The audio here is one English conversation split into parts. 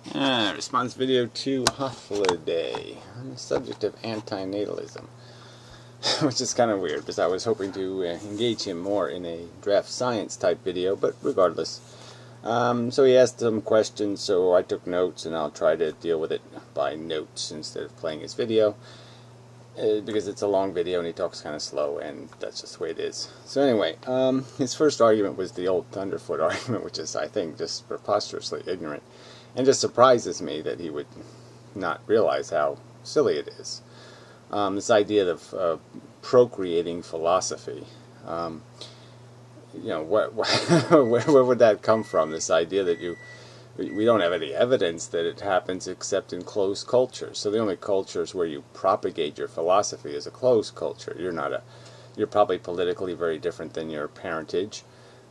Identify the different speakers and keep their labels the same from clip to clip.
Speaker 1: Response video to Hythloday on the subject of anti-natalism, which is kind of weird because I was hoping to engage him more in a draft science type video, but regardless. So he asked some questions, so I took notes, and I'll try to deal with it by notes instead of playing his video, because it's a long video and he talks kind of slow, and that's just the way it is. So anyway, his first argument was the old Thunderfoot argument, which is, I think, just preposterously ignorant. And just surprises me that he would not realize how silly it is. This idea of procreating philosophy. Where would that come from? This idea that we don't have any evidence that it happens except in closed cultures. So the only cultures where you propagate your philosophy is a closed culture. You're probably politically very different than your parentage,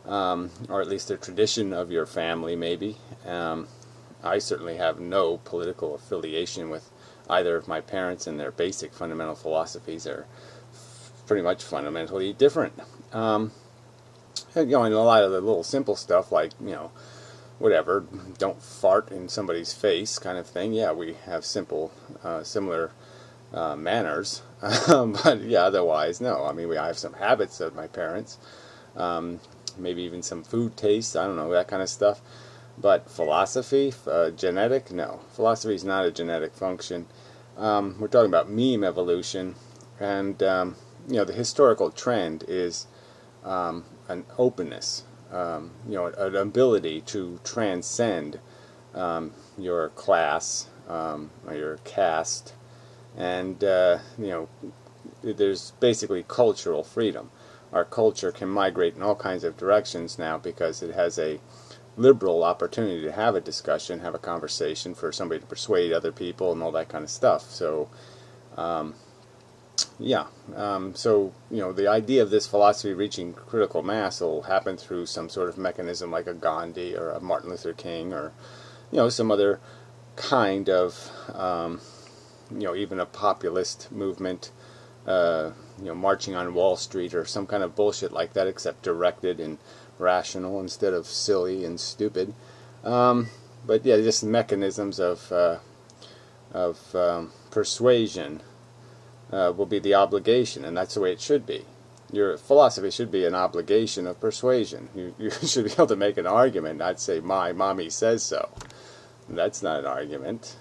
Speaker 1: or at least the tradition of your family, maybe. I certainly have no political affiliation with either of my parents, and their basic fundamental philosophies are pretty much fundamentally different. And a lot of the little simple stuff like, whatever, don't fart in somebody's face kind of thing. Yeah, we have similar manners. But yeah, otherwise, no. I mean, I have some habits of my parents. Maybe even some food tastes, I don't know, that kind of stuff. But philosophy, genetic, no. Philosophy is not a genetic function. We're talking about meme evolution, and the historical trend is an openness, an ability to transcend your class or your caste, and there's basically cultural freedom. Our culture can migrate in all kinds of directions now because it has a liberal opportunity to have a discussion, have a conversation, for somebody to persuade other people and all that kind of stuff. So, the idea of this philosophy reaching critical mass will happen through some sort of mechanism like a Gandhi or a Martin Luther King, or some other kind of even a populist movement, marching on Wall Street or some kind of bullshit like that, except directed and rational instead of silly and stupid. But yeah, just mechanisms of persuasion will be the obligation, and that's the way it should be. Your philosophy should be an obligation of persuasion. You should be able to make an argument, not say, my mommy says so. That's not an argument.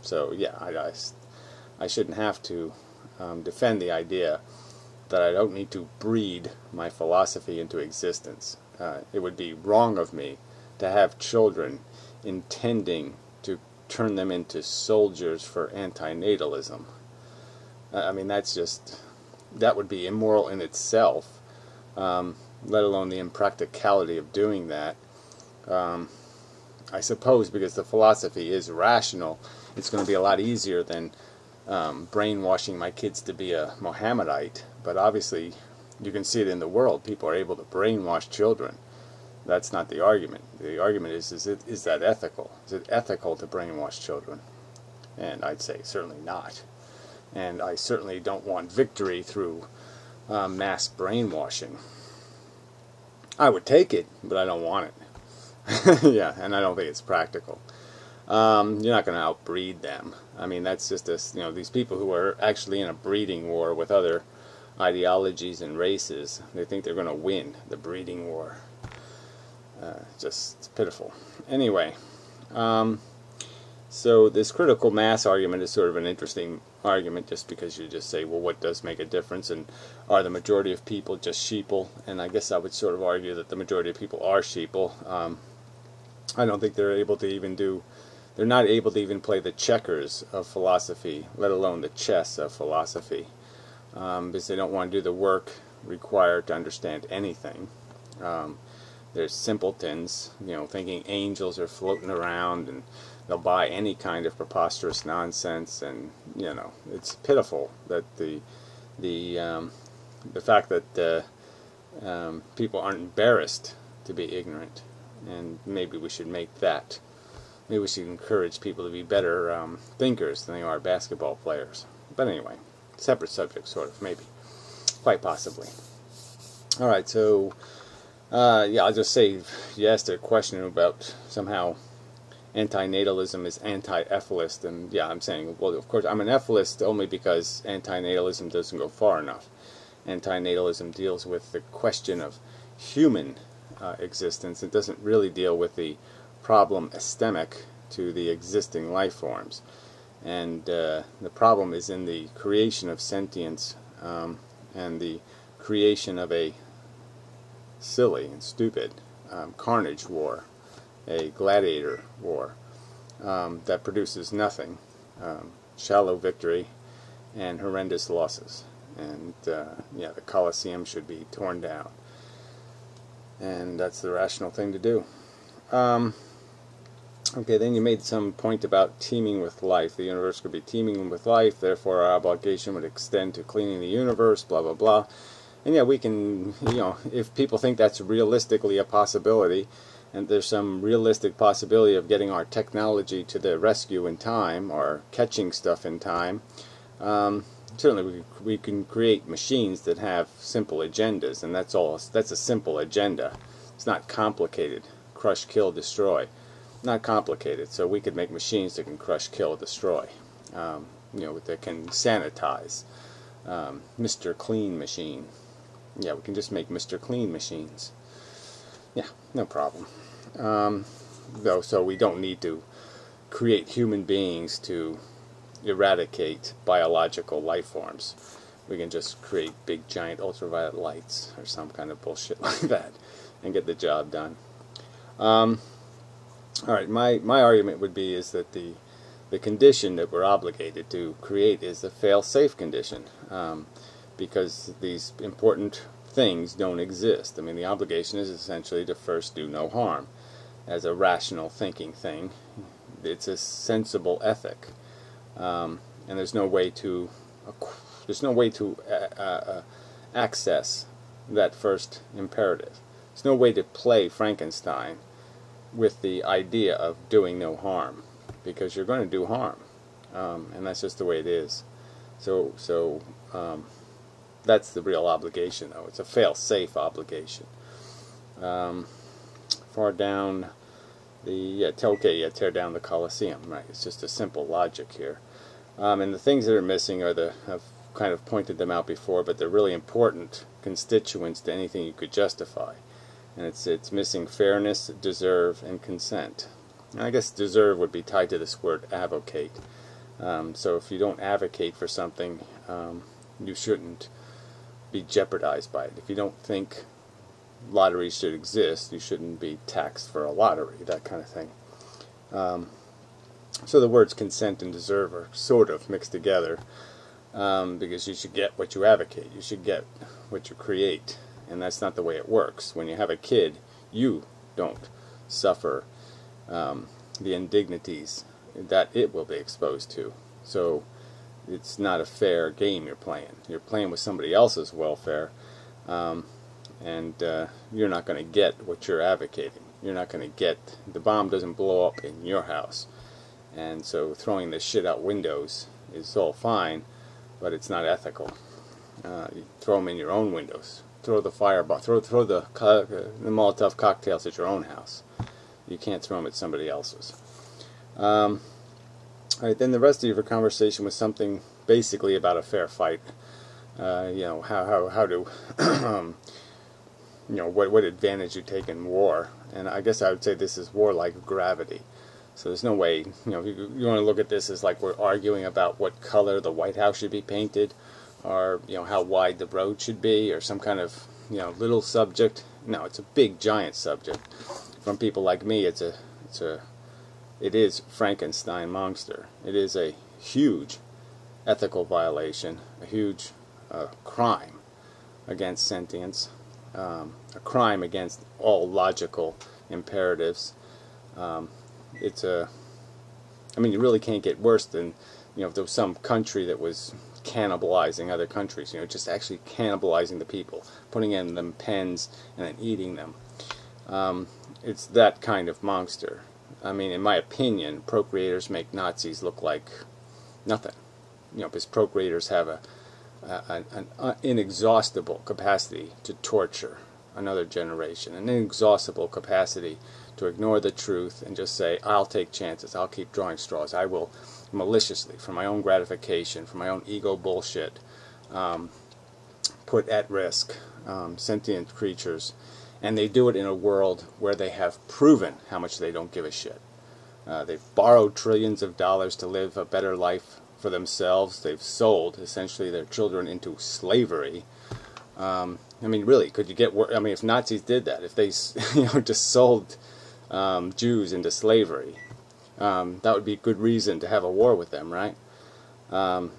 Speaker 1: So yeah, I shouldn't have to defend the idea that I don't need to breed my philosophy into existence. It would be wrong of me to have children intending to turn them into soldiers for anti-natalism. I mean, that would be immoral in itself, let alone the impracticality of doing that. I suppose because the philosophy is rational, it's going to be a lot easier than brainwashing my kids to be a Mohammedite. But obviously, you can see it in the world. People are able to brainwash children. That's not the argument. The argument is that ethical? Is it ethical to brainwash children? And I'd say certainly not. And I certainly don't want victory through mass brainwashing. I would take it, but I don't want it. Yeah, and I don't think it's practical. You're not going to outbreed them. I mean, that's just these people who are actually in a breeding war with other ideologies and races. They think they're going to win the breeding war. Just pitiful. Anyway, so this critical mass argument is sort of an interesting argument, just because you just say, well, what does make a difference, and are the majority of people just sheeple? And I guess I would sort of argue that the majority of people are sheeple. I don't think they're not able to even play the checkers of philosophy, let alone the chess of philosophy, because they don't want to do the work required to understand anything. They're simpletons, thinking angels are floating around, and they'll buy any kind of preposterous nonsense. And it's pitiful that the fact that people aren't embarrassed to be ignorant. And maybe we should make that. Maybe we should encourage people to be better thinkers than they are basketball players. But anyway, separate subject, sort of, maybe. Quite possibly. Alright, so, I'll just say, you asked a question about somehow anti-natalism is anti-Efilist, and yeah, I'm saying, well, of course, I'm an Efilist only because anti-natalism doesn't go far enough. Anti-natalism deals with the question of human existence. It doesn't really deal with the problem epistemic to the existing life forms. And the problem is in the creation of sentience and the creation of a silly and stupid carnage war, a gladiator war that produces nothing, shallow victory and horrendous losses. And yeah, the Colosseum should be torn down, and that's the rational thing to do. Okay, then you made some point about teeming with life. The universe could be teeming with life, therefore our obligation would extend to cleaning the universe, blah blah blah. And yeah, we can, if people think that's realistically a possibility, and there's some realistic possibility of getting our technology to the rescue in time, or catching stuff in time, certainly we can create machines that have simple agendas, and that's all. That's a simple agenda. It's not complicated. Crush, kill, destroy. Not complicated. So we could make machines that can crush, kill, destroy. That can sanitize. Mr. Clean machine. Yeah, we can just make Mr. Clean machines. Yeah, no problem. So we don't need to create human beings to eradicate biological life forms. We can just create big giant ultraviolet lights or some kind of bullshit like that and get the job done. Alright, my argument would be is that the condition that we're obligated to create is the fail-safe condition, because these important things don't exist. I mean, the obligation is essentially to first do no harm. As a rational thinking thing, it's a sensible ethic. And there's no way to access that first imperative. There's no way to play Frankenstein with the idea of doing no harm, because you're going to do harm, and that's just the way it is. So that's the real obligation, though. It's a fail-safe obligation. Far down tear down the Colosseum. Right, it's just a simple logic here. And the things that are missing are I've kind of pointed them out before, but they're really important constituents to anything you could justify. And it's missing fairness, deserve, and consent. And I guess deserve would be tied to this word advocate. So if you don't advocate for something, you shouldn't be jeopardized by it. If you don't think lotteries should exist, you shouldn't be taxed for a lottery, that kind of thing. So the words consent and deserve are sort of mixed together, because you should get what you advocate. You should get what you create. And that's not the way it works. When you have a kid, you don't suffer the indignities that it will be exposed to. So it's not a fair game you're playing. You're playing with somebody else's welfare, and you're not going to get what you're advocating. You're not going to get, the bomb doesn't blow up in your house. And so throwing this shit out windows is all fine, but it's not ethical. You throw them in your own windows. Throw the fireball, throw the Molotov cocktails at your own house. You can't throw them at somebody else's. All right, then the rest of your conversation was something basically about a fair fight. How to, what advantage you take in war. And I guess I would say this is warlike gravity. So there's no way, you want to look at this as like we're arguing about what color the White House should be painted, or how wide the road should be, or some kind of little subject. No, it's a big giant subject. From people like me, it is Frankenstein monster. It is a huge ethical violation, a huge crime against sentience, a crime against all logical imperatives. You really can't get worse than if there was some country that was cannibalizing other countries, just actually cannibalizing the people, putting in them pens and then eating them. It's that kind of monster. I mean, in my opinion, procreators make Nazis look like nothing. Because procreators have an inexhaustible capacity to torture another generation, an inexhaustible capacity to ignore the truth and just say, I'll take chances, I'll keep drawing straws, I will maliciously, for my own gratification, for my own ego bullshit, put at risk sentient creatures. And they do it in a world where they have proven how much they don't give a shit. They've borrowed trillions of dollars to live a better life for themselves. They've sold, essentially, their children into slavery. I mean, really, could you get worse? I mean, if Nazis did that, if they just sold Jews into slavery, that would be good reason to have a war with them, right? So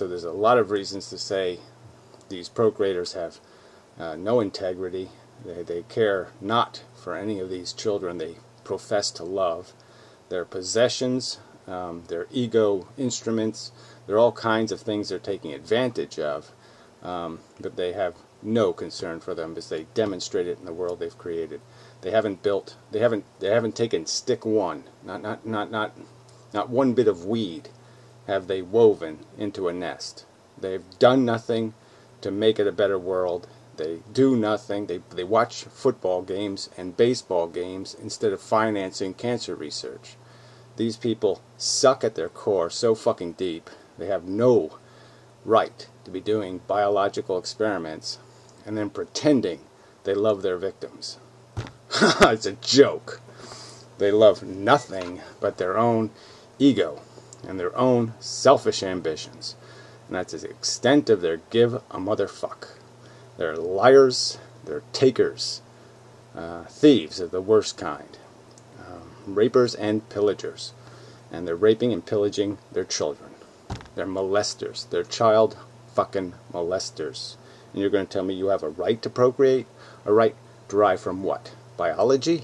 Speaker 1: there's a lot of reasons to say these procreators have no integrity. They care not for any of these children they profess to love. Their possessions, their ego instruments, they're all kinds of things they're taking advantage of, but they have no concern for them as they demonstrate it in the world they've created. They haven't built, they haven't taken stick one, not one bit of weed have they woven into a nest. They've done nothing to make it a better world. They do nothing. They watch football games and baseball games instead of financing cancer research. These people suck at their core so fucking deep. They have no right to be doing biological experiments and then pretending they love their victims. It's a joke. They love nothing but their own ego and their own selfish ambitions. And that's the extent of their give a motherfuck. They're liars, they're takers, thieves of the worst kind, rapers and pillagers. And they're raping and pillaging their children. They're molesters. They're child fucking molesters. And you're going to tell me you have a right to procreate? A right derived from what? Biology?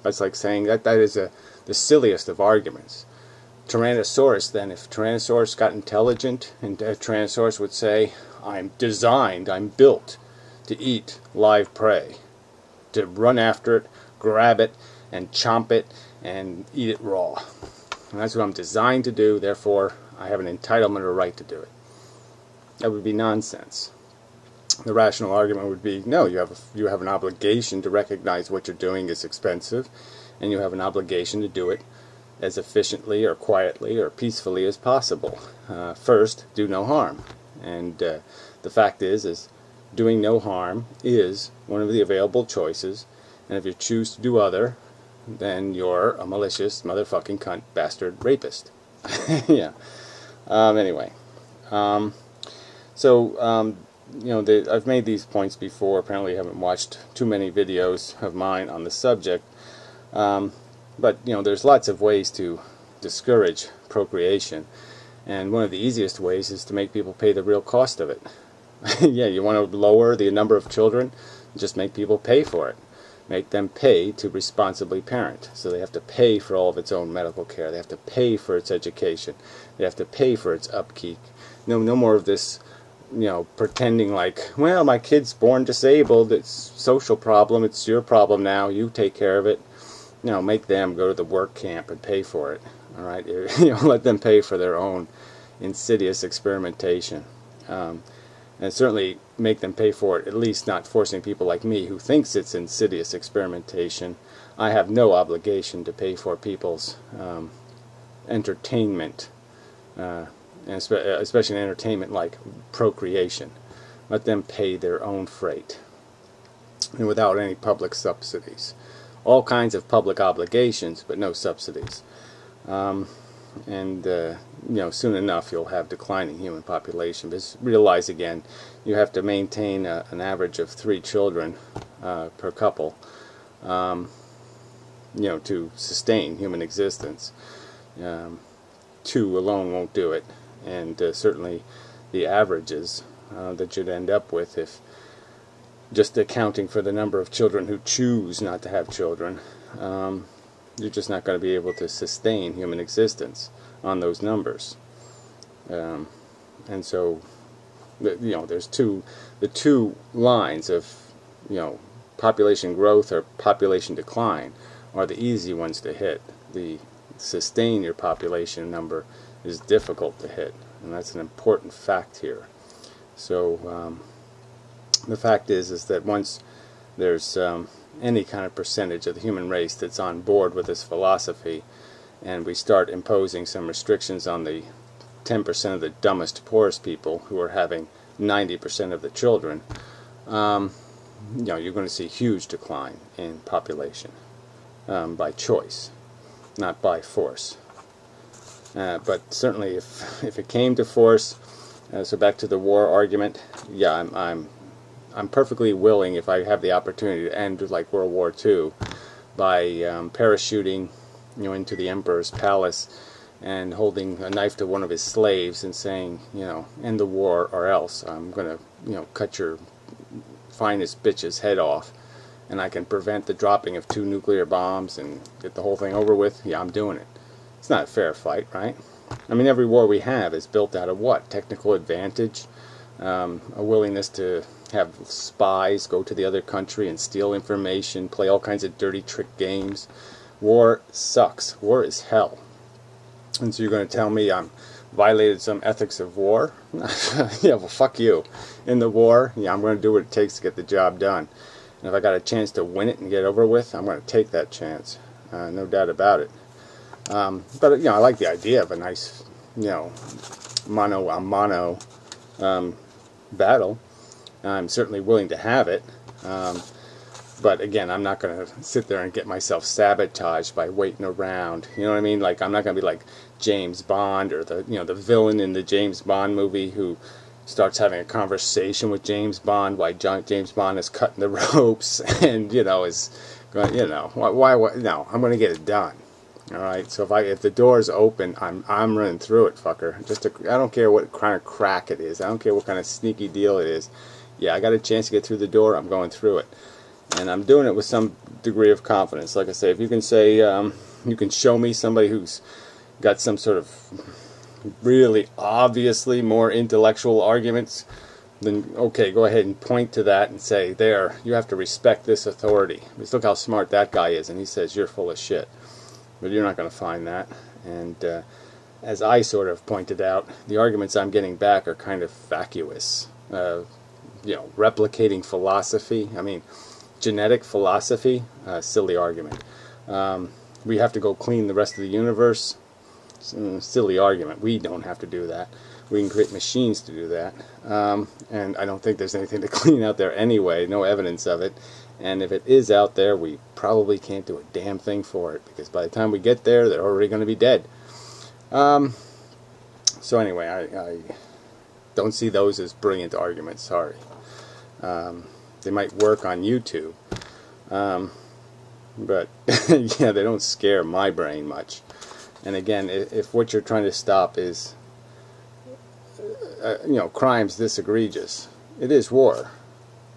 Speaker 1: That's like saying that is the silliest of arguments. Tyrannosaurus, then, if Tyrannosaurus got intelligent, and Tyrannosaurus would say, I'm designed, I'm built to eat live prey, to run after it, grab it, and chomp it, and eat it raw. And that's what I'm designed to do, therefore I have an entitlement or right to do it. That would be nonsense. The rational argument would be, no, you have an obligation to recognize what you're doing is expensive, and you have an obligation to do it as efficiently or quietly or peacefully as possible. First, do no harm. And the fact is doing no harm is one of the available choices, and if you choose to do other, then you're a malicious motherfucking cunt bastard rapist. Yeah. Anyway. I've made these points before. Apparently you haven't watched too many videos of mine on the subject. But, there's lots of ways to discourage procreation. And one of the easiest ways is to make people pay the real cost of it. Yeah, you want to lower the number of children? Just make people pay for it. Make them pay to responsibly parent. So they have to pay for all of its own medical care. They have to pay for its education. They have to pay for its upkeep. No more of this, pretending like, well, my kid's born disabled. It's a social problem. It's your problem now. You take care of it. Make them go to the work camp and pay for it. All right, let them pay for their own insidious experimentation, and certainly make them pay for it. At least not forcing people like me who thinks it's insidious experimentation. I have no obligation to pay for people's entertainment, and especially an entertainment like procreation. Let them pay their own freight, and without any public subsidies. All kinds of public obligations, but no subsidies. Soon enough you'll have declining human population. Because realize again, you have to maintain an average of 3 children per couple, to sustain human existence. 2 alone won't do it, and certainly the averages that you'd end up with if just accounting for the number of children who choose not to have children, you're just not going to be able to sustain human existence on those numbers. And so, there's the two lines of, population growth or population decline are the easy ones to hit. The sustain your population number is difficult to hit, and that's an important fact here. So, the fact is that once there's any kind of percentage of the human race that's on board with this philosophy, and we start imposing some restrictions on the 10% of the dumbest, poorest people who are having 90% of the children, you're going to see huge decline in population by choice, not by force. But certainly, if it came to force, so back to the war argument, yeah, I'm perfectly willing, if I have the opportunity, to end like World War II by parachuting, into the emperor's palace and holding a knife to one of his slaves and saying, end the war or else I'm going to, cut your finest bitch's head off, and I can prevent the dropping of 2 nuclear bombs and get the whole thing over with. Yeah, I'm doing it. It's not a fair fight, right? I mean, every war we have is built out of what? Technical advantage, a willingness to have spies go to the other country and steal information, play all kinds of dirty trick games. War sucks. War is hell. And so you're going to tell me I'm violated some ethics of war? Yeah, well, fuck you. In the war, yeah, I'm going to do what it takes to get the job done. And if I got a chance to win it and get over with, I'm going to take that chance. No doubt about it. But, I like the idea of a nice, mano-a-mano battle. I'm certainly willing to have it. But again, I'm not going to sit there and get myself sabotaged by waiting around. You know what I mean? Like, I'm not going to be like James Bond or the villain in the James Bond movie who starts having a conversation with James Bond while James Bond is cutting the ropes and is going. Why? No, I'm going to get it done. All right. So if the door's open, I'm running through it, fucker. I don't care what kind of crack it is. I don't care what kind of sneaky deal it is. Yeah, I got a chance to get through the door. I'm going through it. And I'm doing it with some degree of confidence. Like I say, if you can say, you can show me somebody who's got some sort of really obviously more intellectual arguments, then okay, go ahead and point to that and say, there, you have to respect this authority. Because look how smart that guy is, and he says you're full of shit. But you're not going to find that. And as I sort of pointed out, the arguments I'm getting back are kind of vacuous. Replicating philosophy. I mean, genetic philosophy, silly argument. We have to go clean the rest of the universe. Silly argument. We don't have to do that. We can create machines to do that. And I don't think there's anything to clean out there anyway. No evidence of it. And if it is out there, we probably can't do a damn thing for it, because by the time we get there, they're already going to be dead. So anyway, I don't see those as brilliant arguments. Sorry. They might work on YouTube, but yeah, they don't scare my brain much. And again, if what you're trying to stop is, crimes this egregious, it is war.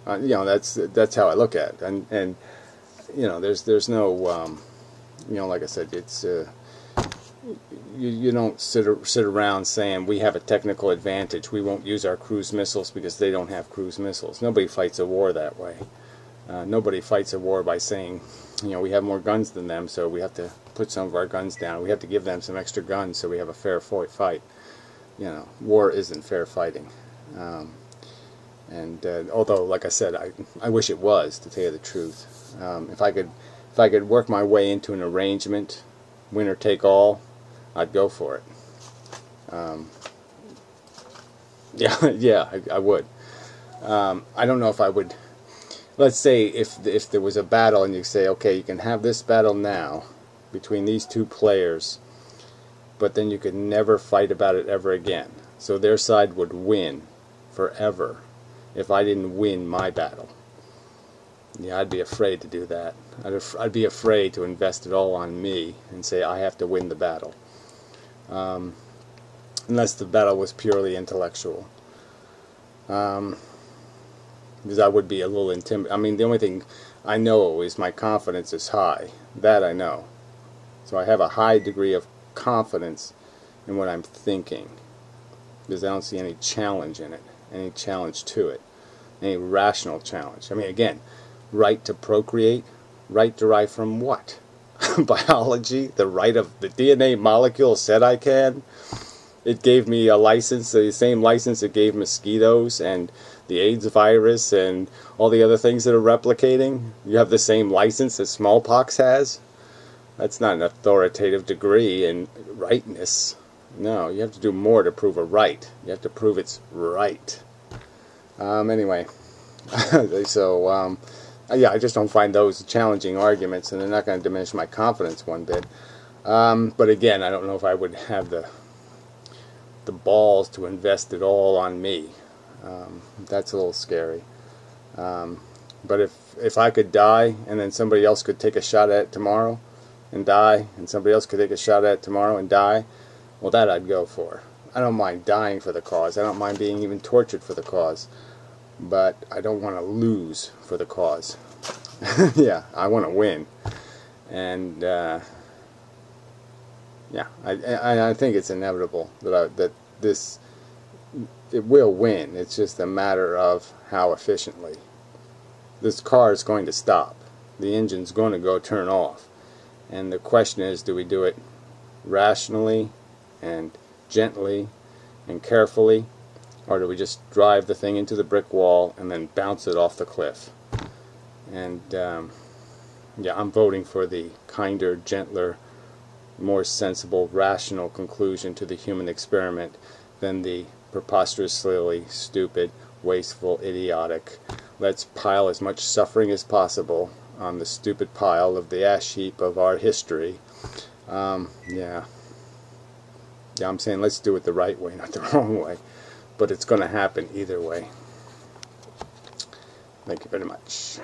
Speaker 1: That's how I look at it. And there's no, like I said, it's you don't sit around saying we have a technical advantage. We won't use our cruise missiles because they don't have cruise missiles. Nobody fights a war that way. Nobody fights a war by saying, we have more guns than them, so we have to put some of our guns down. We have to give them some extra guns so we have a fair fight. War isn't fair fighting. Although, like I said, I wish it was, to tell you the truth. If I could work my way into an arrangement, winner take all, I'd go for it. Yeah, I would. I don't know if I would. Let's say if there was a battle and you say, okay, you can have this battle now between these two players, but then you could never fight about it ever again. So their side would win forever if I didn't win my battle. Yeah, I'd be afraid to do that. I'd be afraid to invest it all on me and say I have to win the battle. Unless the battle was purely intellectual. Because I would be a little intimidated. I mean, the only thing I know is my confidence is high. That I know. So I have a high degree of confidence in what I'm thinking. Because I don't see any challenge in it. Any challenge to it. Any rational challenge. I mean, again, right to procreate. Right derived from what? Biology? The right of the DNA molecule said I can. It gave me a license, the same license it gave mosquitoes and the AIDS virus and all the other things that are replicating? You have the same license that smallpox has? That's not an authoritative degree in rightness. No, you have to do more to prove a right. You have to prove it's right. Anyway, so yeah, I just don't find those challenging arguments, and they're not going to diminish my confidence one bit. But again, I don't know if I would have the balls to invest it all on me. That's a little scary. But if I could die, and then somebody else could take a shot at it tomorrow and die, and somebody else could take a shot at it tomorrow and die, well, that I'd go for. I don't mind dying for the cause. I don't mind being even tortured for the cause. But I don't want to lose for the cause. Yeah, I want to win. And yeah, I think it's inevitable that it will win. It's just a matter of how efficiently. This car is going to stop. The engine's going to go turn off. And the question is, do we do it rationally and gently and carefully, or do we just drive the thing into the brick wall and then bounce it off the cliff? And yeah, I'm voting for the kinder, gentler, more sensible, rational conclusion to the human experiment than the preposterously stupid, wasteful, idiotic, let's pile as much suffering as possible on the stupid pile of the ash heap of our history. Yeah, I'm saying let's do it the right way, not the wrong way. But it's going to happen either way. Thank you very much.